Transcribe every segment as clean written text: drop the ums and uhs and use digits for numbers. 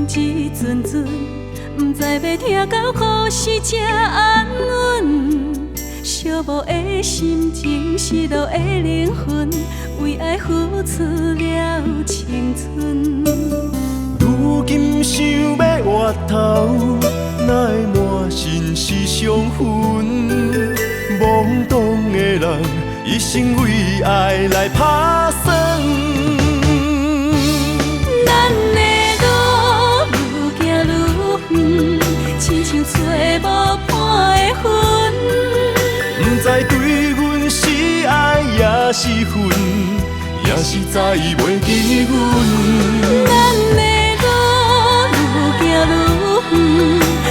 一阵阵，不知要听到何时才安稳。寂寞的心情，失落的灵魂，为爱付出了青春。如今想要回头，哪会满身是伤痕？懵懂的人，一生为爱来打算。咱的路愈行愈远，亲像找无伴的魂。不知对阮是爱也是恨，也是再袂记阮。咱的路愈行愈远，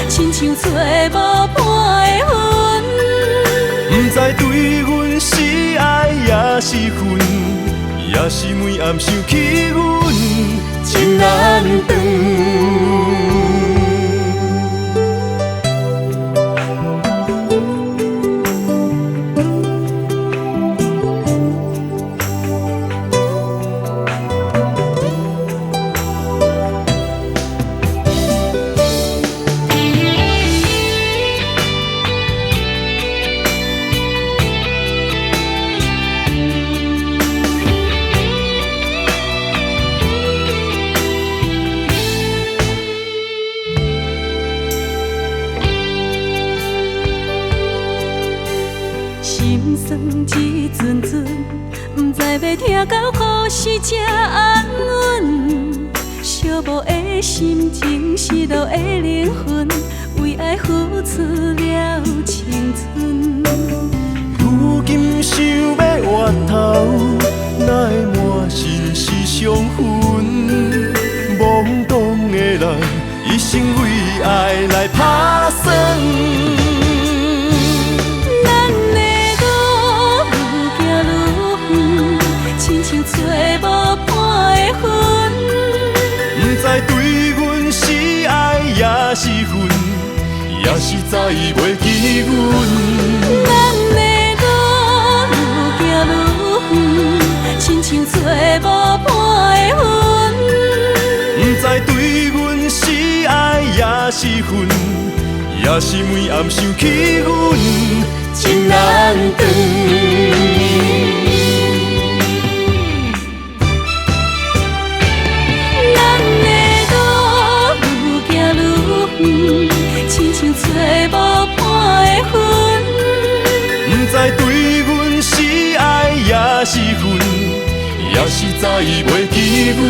亲像找无伴的魂。不知对阮是爱也是恨，也是每暗想起阮情难断。心酸一阵阵，不知要听到何时才安稳。寂寞的心情，失落的灵魂，为爱付出了青春。如今想要回头，哪会满身是伤痕？懵懂的人，一生为爱来打算。找无伴的魂，不知对阮是爱也是恨，也是再袂记阮。咱的路愈行愈远，亲像找无伴的魂。不知对阮是爱也是恨，也是每暗想起阮情难断。亲像找无伴的魂，不知对阮是爱也是恨，也是再袂记阮。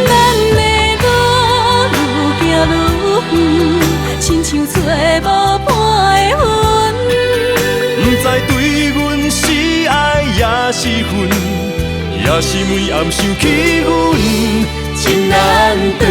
咱的路愈行愈远，亲像找无伴的魂，不知对阮是爱也是恨，也是每暗想起阮情难断。